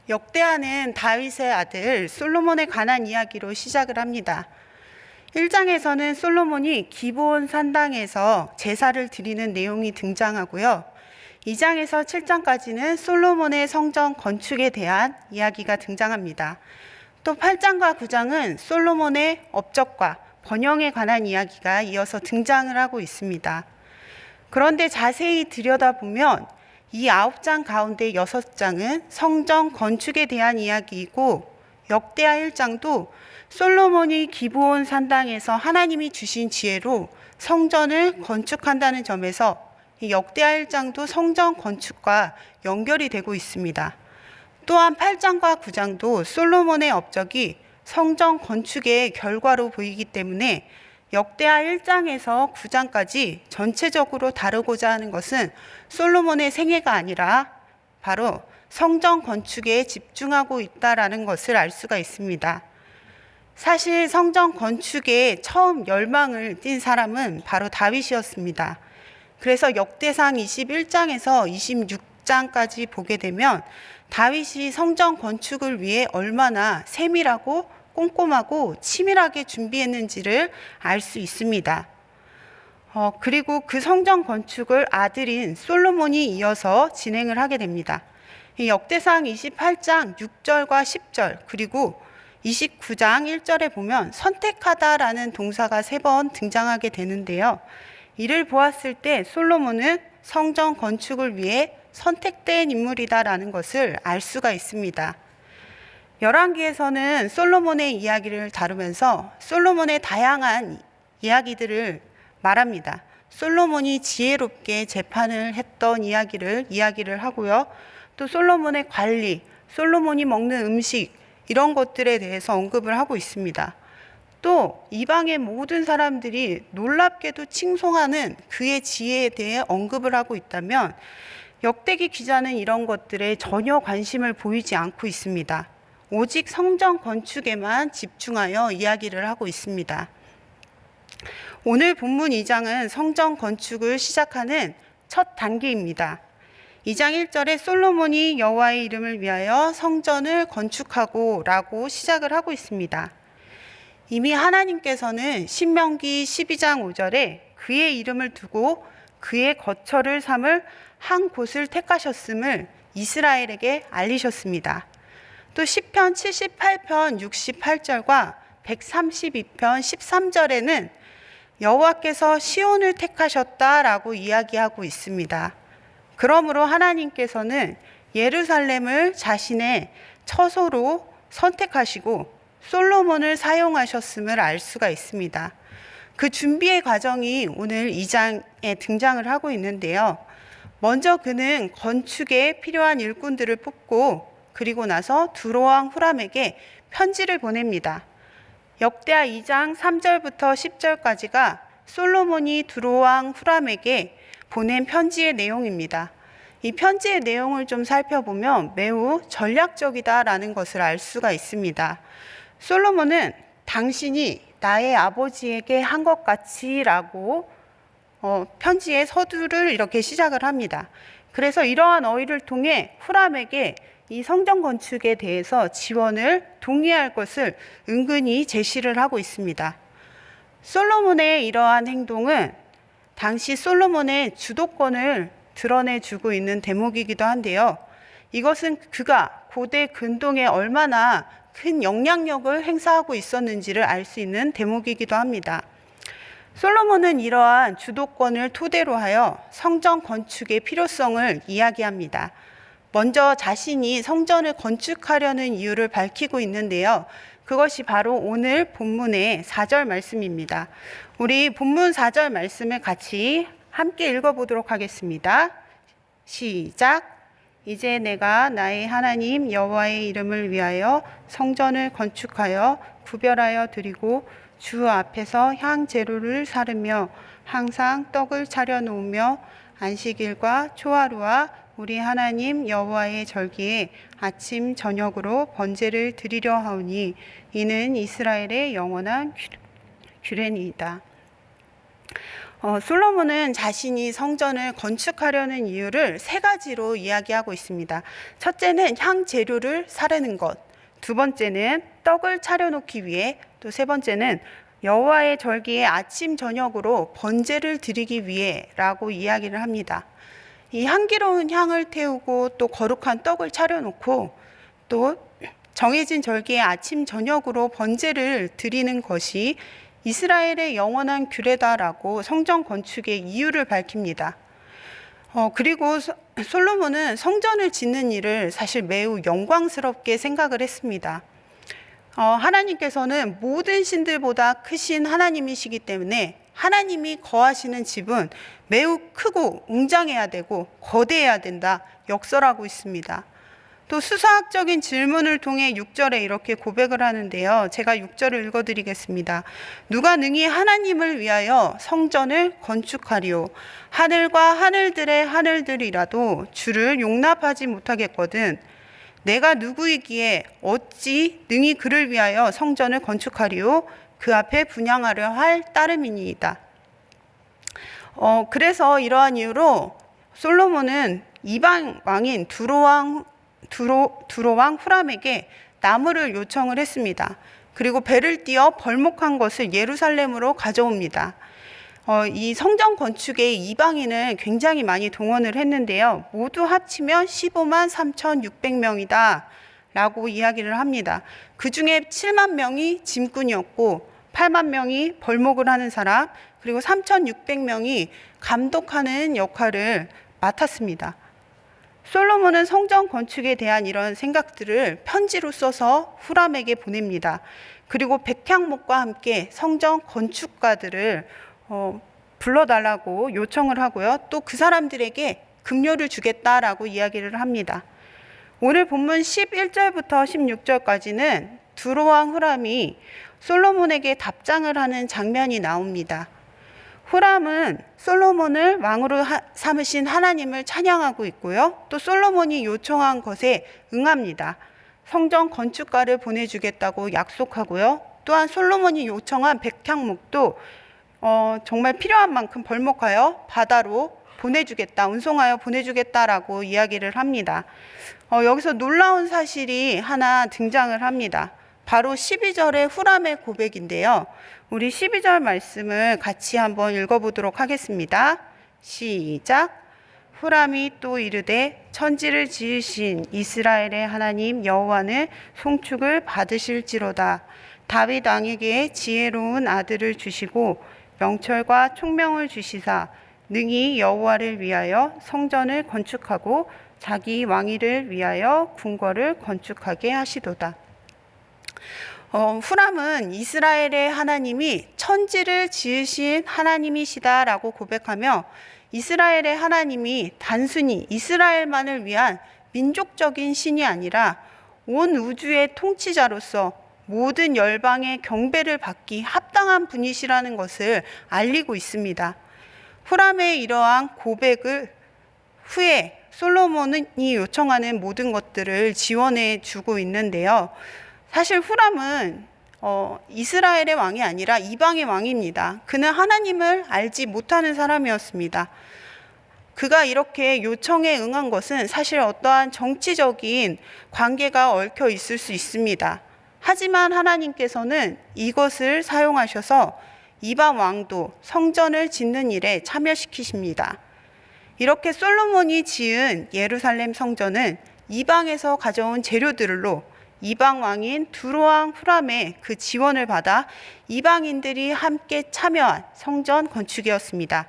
역대하는 다윗의 아들 솔로몬에 관한 이야기로 시작을 합니다. 1장에서는 솔로몬이 기브온 산당에서 제사를 드리는 내용이 등장하고요. 2장에서 7장까지는 솔로몬의 성전 건축에 대한 이야기가 등장합니다. 또 8장과 9장은 솔로몬의 업적과 번영에 관한 이야기가 이어서 등장을 하고 있습니다. 그런데 자세히 들여다보면 이 9장 가운데 6장은 성전 건축에 대한 이야기이고, 역대하 1장도 솔로몬이 기브온 산당에서 하나님이 주신 지혜로 성전을 건축한다는 점에서 이 역대하 1장도 성전 건축과 연결이 되고 있습니다. 또한 8장과 9장도 솔로몬의 업적이 성전 건축의 결과로 보이기 때문에 역대하 1장에서 9장까지 전체적으로 다루고자 하는 것은 솔로몬의 생애가 아니라 바로 성전 건축에 집중하고 있다라는 것을 알 수가 있습니다. 사실 성전 건축에 처음 열망을 띈 사람은 바로 다윗이었습니다. 그래서 역대상 21장에서 26장까지 보게 되면 다윗이 성전 건축을 위해 얼마나 세밀하고 꼼꼼하고 치밀하게 준비했는지를 알 수 있습니다. 그리고 그 성전 건축을 아들인 솔로몬이 이어서 진행을 하게 됩니다. 이 역대상 28장 6절과 10절 그리고 29장 1절에 보면 선택하다라는 동사가 3번 등장하게 되는데요. 이를 보았을 때 솔로몬은 성전 건축을 위해 선택된 인물이다라는 것을 알 수가 있습니다. 열왕기에서는 솔로몬의 이야기를 다루면서 솔로몬의 다양한 이야기들을 말합니다. 솔로몬이 지혜롭게 재판을 했던 이야기를 하고요. 또 솔로몬의 관리, 솔로몬이 먹는 음식 이런 것들에 대해서 언급을 하고 있습니다. 또 이방의 모든 사람들이 놀랍게도 칭송하는 그의 지혜에 대해 언급을 하고 있다면 역대기 기자는 이런 것들에 전혀 관심을 보이지 않고 있습니다. 오직 성전 건축에만 집중하여 이야기를 하고 있습니다. 오늘 본문 2장은 성전 건축을 시작하는 첫 단계입니다. 2장 1절에 솔로몬이 여호와의 이름을 위하여 성전을 건축하고 라고 시작을 하고 있습니다. 이미 하나님께서는 신명기 12장 5절에 그의 이름을 두고 그의 거처를 삼을 한 곳을 택하셨음을 이스라엘에게 알리셨습니다. 또 시편 78편 68절과 132편 13절에는 여호와께서 시온을 택하셨다라고 이야기하고 있습니다. 그러므로 하나님께서는 예루살렘을 자신의 처소로 선택하시고 솔로몬을 사용하셨음을 알 수가 있습니다. 그 준비의 과정이 오늘 2장에 등장을 하고 있는데요. 먼저 그는 건축에 필요한 일꾼들을 뽑고 그리고 나서 두로왕 후람에게 편지를 보냅니다. 역대하 2장 3절부터 10절까지가 솔로몬이 두로왕 후람에게 보낸 편지의 내용입니다. 이 편지의 내용을 좀 살펴보면 매우 전략적이다라는 것을 알 수가 있습니다. 솔로몬은 당신이 나의 아버지에게 한 것 같이 라고 편지의 서두를 이렇게 시작을 합니다. 그래서 이러한 어휘를 통해 후람에게 이 성전 건축에 대해서 지원을 동의할 것을 은근히 제시를 하고 있습니다. 솔로몬의 이러한 행동은 당시 솔로몬의 주도권을 드러내주고 있는 대목이기도 한데요. 이것은 그가 고대 근동에 얼마나 큰 영향력을 행사하고 있었는지를 알 수 있는 대목이기도 합니다. 솔로몬은 이러한 주도권을 토대로 하여 성전 건축의 필요성을 이야기합니다. 먼저 자신이 성전을 건축하려는 이유를 밝히고 있는데요. 그것이 바로 오늘 본문의 4절 말씀입니다. 우리 본문 4절 말씀을 같이 함께 읽어보도록 하겠습니다. 시작. 이제 내가 나의 하나님 여호와의 이름을 위하여 성전을 건축하여 구별하여 드리고 주 앞에서 향제로를 사르며 항상 떡을 차려 놓으며 안식일과 초하루와 우리 하나님 여호와의 절기에 아침 저녁으로 번제를 드리려 하오니 이는 이스라엘의 영원한 규례니이다. 솔로몬은 자신이 성전을 건축하려는 이유를 세 가지로 이야기하고 있습니다. 첫째는 향 재료를 사르는 것, 두 번째는 떡을 차려놓기 위해, 또 세 번째는 여호와의 절기에 아침 저녁으로 번제를 드리기 위해라고 이야기를 합니다. 이 향기로운 향을 태우고 또 거룩한 떡을 차려놓고 또 정해진 절기에 아침 저녁으로 번제를 드리는 것이 이스라엘의 영원한 규례다라고 성전 건축의 이유를 밝힙니다. 그리고 솔로몬은 성전을 짓는 일을 사실 매우 영광스럽게 생각을 했습니다. 하나님께서는 모든 신들보다 크신 하나님이시기 때문에 하나님이 거하시는 집은 매우 크고 웅장해야 되고 거대해야 된다 역설하고 있습니다. 또 수사학적인 질문을 통해 6절에 이렇게 고백을 하는데요. 제가 6절을 읽어드리겠습니다. 누가 능히 하나님을 위하여 성전을 건축하리요. 하늘과 하늘들의 하늘들이라도 주를 용납하지 못하겠거든. 내가 누구이기에 어찌 능히 그를 위하여 성전을 건축하리요. 그 앞에 분향하려 할 따름이니이다. 그래서 이러한 이유로 솔로몬은 이방 왕인 두로왕 후람에게 나무를 요청을 했습니다. 그리고 배를 띄어 벌목한 것을 예루살렘으로 가져옵니다. 이 성전 건축에 이방인을 굉장히 많이 동원을 했는데요. 모두 합치면 15만 3,600명이다 라고 이야기를 합니다. 그 중에 7만 명이 짐꾼이었고 8만 명이 벌목을 하는 사람, 그리고 3,600명이 감독하는 역할을 맡았습니다. 솔로몬은 성전 건축에 대한 이런 생각들을 편지로 써서 후람에게 보냅니다. 그리고 백향목과 함께 성전 건축가들을 불러달라고 요청을 하고요. 또 그 사람들에게 급료를 주겠다라고 이야기를 합니다. 오늘 본문 11절부터 16절까지는 두로왕 후람이 솔로몬에게 답장을 하는 장면이 나옵니다. 후람은 솔로몬을 왕으로 삼으신 하나님을 찬양하고 있고요. 또 솔로몬이 요청한 것에 응합니다. 성전 건축가를 보내주겠다고 약속하고요. 또한 솔로몬이 요청한 백향목도 정말 필요한 만큼 벌목하여 바다로 보내주겠다, 운송하여 보내주겠다라고 이야기를 합니다. 여기서 놀라운 사실이 하나 등장을 합니다. 바로 12절의 후람의 고백인데요. 우리 12절 말씀을 같이 한번 읽어보도록 하겠습니다. 시작. 후람이 또 이르되 천지를 지으신 이스라엘의 하나님 여호와는 송축을 받으실지로다. 다윗 왕에게 지혜로운 아들을 주시고 명철과 총명을 주시사 능히 여호와를 위하여 성전을 건축하고 자기 왕위를 위하여 궁궐을 건축하게 하시도다. 후람은 이스라엘의 하나님이 천지를 지으신 하나님이시다라고 고백하며 이스라엘의 하나님이 단순히 이스라엘만을 위한 민족적인 신이 아니라 온 우주의 통치자로서 모든 열방의 경배를 받기 합당한 분이시라는 것을 알리고 있습니다. 후람의 이러한 고백을 후에 솔로몬이 요청하는 모든 것들을 지원해 주고 있는데요. 사실 후람은 이스라엘의 왕이 아니라 이방의 왕입니다. 그는 하나님을 알지 못하는 사람이었습니다. 그가 이렇게 요청에 응한 것은 사실 어떠한 정치적인 관계가 얽혀 있을 수 있습니다. 하지만 하나님께서는 이것을 사용하셔서 이방 왕도 성전을 짓는 일에 참여시키십니다. 이렇게 솔로몬이 지은 예루살렘 성전은 이방에서 가져온 재료들로 이방 왕인 두로왕 후람의 그 지원을 받아 이방인들이 함께 참여한 성전 건축이었습니다.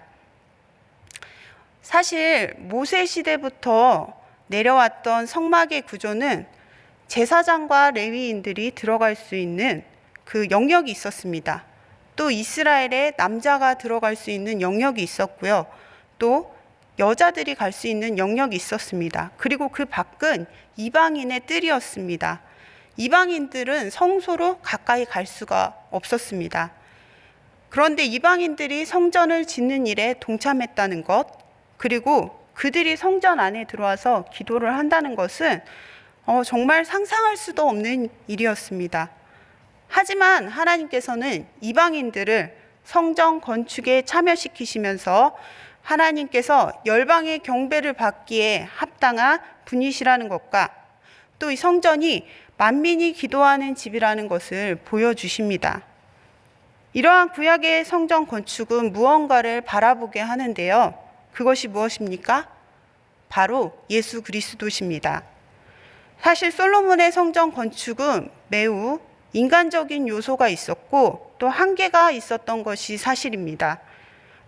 사실 모세 시대부터 내려왔던 성막의 구조는 제사장과 레위인들이 들어갈 수 있는 그 영역이 있었습니다. 또 이스라엘의 남자가 들어갈 수 있는 영역이 있었고요. 또 여자들이 갈 수 있는 영역이 있었습니다. 그리고 그 밖은 이방인의 뜰이었습니다. 이방인들은 성소로 가까이 갈 수가 없었습니다. 그런데 이방인들이 성전을 짓는 일에 동참했다는 것, 그리고 그들이 성전 안에 들어와서 기도를 한다는 것은 정말 상상할 수도 없는 일이었습니다. 하지만 하나님께서는 이방인들을 성전 건축에 참여시키시면서 하나님께서 열방의 경배를 받기에 합당한 분이시라는 것과 또 이 성전이 만민이 기도하는 집이라는 것을 보여주십니다. 이러한 구약의 성전 건축은 무언가를 바라보게 하는데요. 그것이 무엇입니까? 바로 예수 그리스도십니다. 사실 솔로몬의 성전 건축은 매우 인간적인 요소가 있었고 또 한계가 있었던 것이 사실입니다.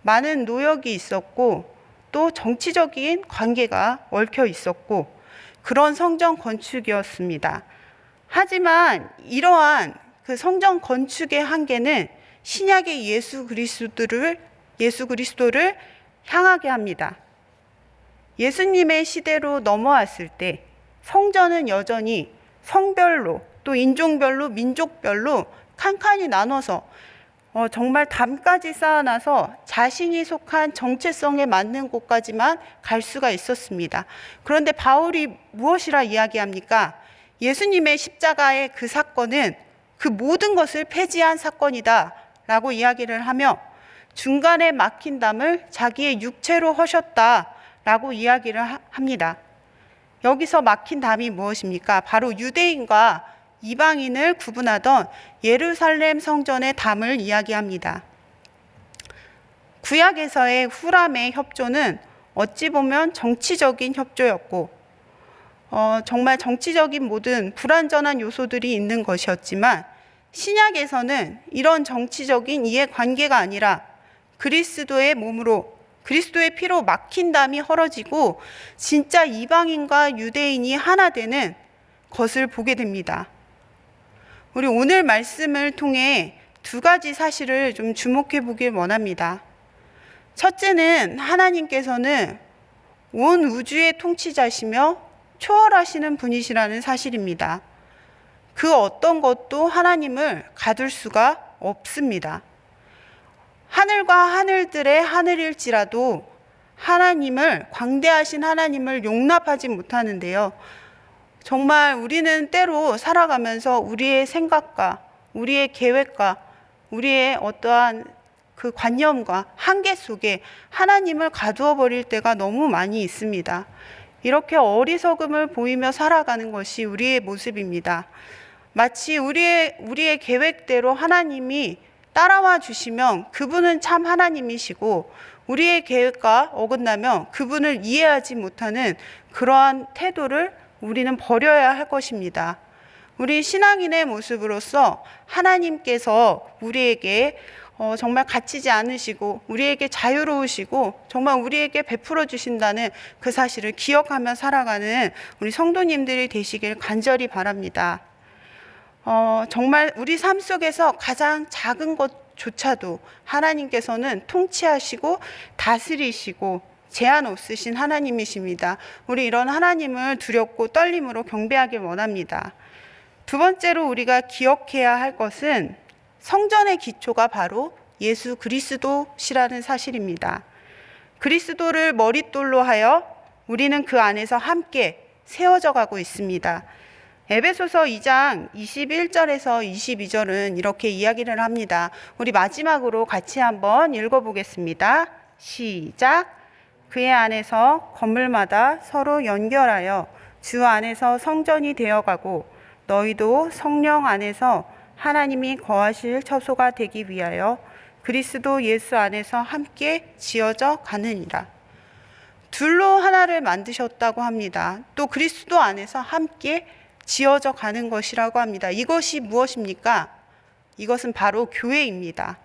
많은 노역이 있었고 또 정치적인 관계가 얽혀 있었고 그런 성전 건축이었습니다. 하지만 이러한 그 성전 건축의 한계는 신약의 예수 그리스도를 향하게 합니다. 예수님의 시대로 넘어왔을 때 성전은 여전히 성별로 또 인종별로 민족별로 칸칸이 나눠서 정말 담까지 쌓아놔서 자신이 속한 정체성에 맞는 곳까지만 갈 수가 있었습니다. 그런데 바울이 무엇이라 이야기합니까? 예수님의 십자가의 그 사건은 그 모든 것을 폐지한 사건이다 라고 이야기를 하며 중간에 막힌 담을 자기의 육체로 허셨다 라고 이야기를 합니다. 여기서 막힌 담이 무엇입니까? 바로 유대인과 이방인을 구분하던 예루살렘 성전의 담을 이야기합니다. 구약에서의 후람의 협조는 어찌 보면 정치적인 협조였고 정말 정치적인 모든 불완전한 요소들이 있는 것이었지만 신약에서는 이런 정치적인 이해관계가 아니라 그리스도의 몸으로 그리스도의 피로 막힌 담이 헐어지고 진짜 이방인과 유대인이 하나 되는 것을 보게 됩니다. 우리 오늘 말씀을 통해 두 가지 사실을 좀 주목해 보길 원합니다. 첫째는 하나님께서는 온 우주의 통치자시며 초월하시는 분이시라는 사실입니다. 그 어떤 것도 하나님을 가둘 수가 없습니다. 하늘과 하늘들의 하늘일지라도 하나님을, 광대하신 하나님을 용납하지 못하는데요. 정말 우리는 때로 살아가면서 우리의 생각과 우리의 계획과 우리의 어떠한 그 관념과 한계 속에 하나님을 가두어 버릴 때가 너무 많이 있습니다. 이렇게 어리석음을 보이며 살아가는 것이 우리의 모습입니다. 마치 우리의 계획대로 하나님이 따라와 주시면 그분은 참 하나님이시고 우리의 계획과 어긋나면 그분을 이해하지 못하는 그러한 태도를 우리는 버려야 할 것입니다. 우리 신앙인의 모습으로서 하나님께서 우리에게 정말 갇히지 않으시고 우리에게 자유로우시고 정말 우리에게 베풀어 주신다는 그 사실을 기억하며 살아가는 우리 성도님들이 되시길 간절히 바랍니다. 정말 우리 삶 속에서 가장 작은 것조차도 하나님께서는 통치하시고 다스리시고 제한 없으신 하나님이십니다. 우리 이런 하나님을 두렵고 떨림으로 경배하길 원합니다. 두 번째로 우리가 기억해야 할 것은 성전의 기초가 바로 예수 그리스도시라는 사실입니다. 그리스도를 머릿돌로 하여 우리는 그 안에서 함께 세워져 가고 있습니다. 에베소서 2장 21절에서 22절은 이렇게 이야기를 합니다. 우리 마지막으로 같이 한번 읽어보겠습니다. 시작. 그의 안에서 건물마다 서로 연결하여 주 안에서 성전이 되어가고 너희도 성령 안에서 하나님이 거하실 처소가 되기 위하여 그리스도 예수 안에서 함께 지어져 가느니라. 둘로 하나를 만드셨다고 합니다. 또 그리스도 안에서 함께 지어져 가는 것이라고 합니다. 이것이 무엇입니까? 이것은 바로 교회입니다.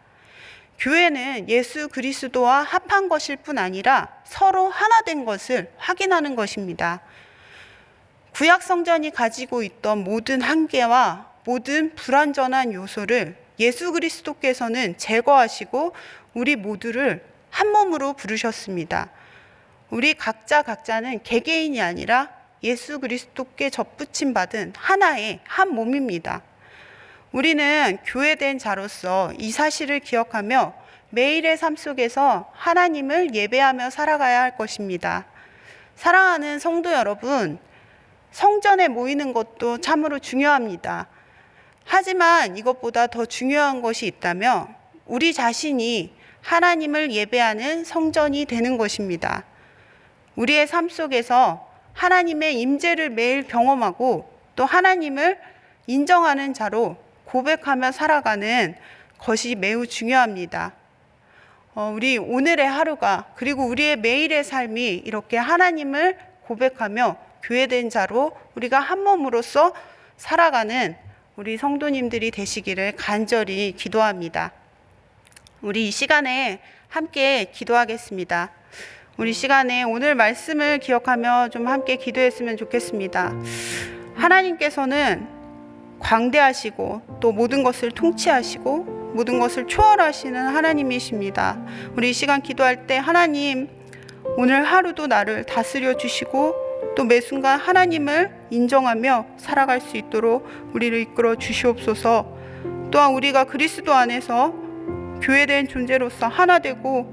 교회는 예수 그리스도와 합한 것일 뿐 아니라 서로 하나 된 것을 확인하는 것입니다. 구약 성전이 가지고 있던 모든 한계와 모든 불완전한 요소를 예수 그리스도께서는 제거하시고 우리 모두를 한 몸으로 부르셨습니다. 우리 각자는 개개인이 아니라 예수 그리스도께 접붙임 받은 하나의 한 몸입니다. 우리는 교회된 자로서 이 사실을 기억하며 매일의 삶 속에서 하나님을 예배하며 살아가야 할 것입니다. 사랑하는 성도 여러분, 성전에 모이는 것도 참으로 중요합니다. 하지만 이것보다 더 중요한 것이 있다면 우리 자신이 하나님을 예배하는 성전이 되는 것입니다. 우리의 삶 속에서 하나님의 임재를 매일 경험하고 또 하나님을 인정하는 자로 고백하며 살아가는 것이 매우 중요합니다. 우리 오늘의 하루가 그리고 우리의 매일의 삶이 이렇게 하나님을 고백하며 교회된 자로 우리가 한 몸으로서 살아가는 우리 성도님들이 되시기를 간절히 기도합니다. 우리 이 시간에 함께 기도하겠습니다. 우리 시간에 오늘 말씀을 기억하며 좀 함께 기도했으면 좋겠습니다. 하나님께서는 광대하시고 또 모든 것을 통치하시고 모든 것을 초월하시는 하나님이십니다. 우리 이 시간 기도할 때 하나님, 오늘 하루도 나를 다스려 주시고 또 매 순간 하나님을 인정하며 살아갈 수 있도록 우리를 이끌어 주시옵소서. 또한 우리가 그리스도 안에서 교회된 존재로서 하나 되고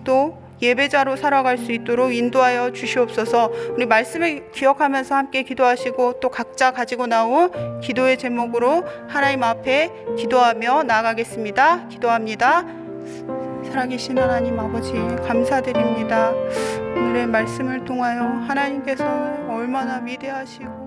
또 예배자로 살아갈 수 있도록 인도하여 주시옵소서. 우리 말씀을 기억하면서 함께 기도하시고 또 각자 가지고 나온 기도의 제목으로 하나님 앞에 기도하며 나아가겠습니다. 기도합니다. 살아계신 하나님 아버지, 감사드립니다. 오늘의 말씀을 통하여 하나님께서는 얼마나 위대하시고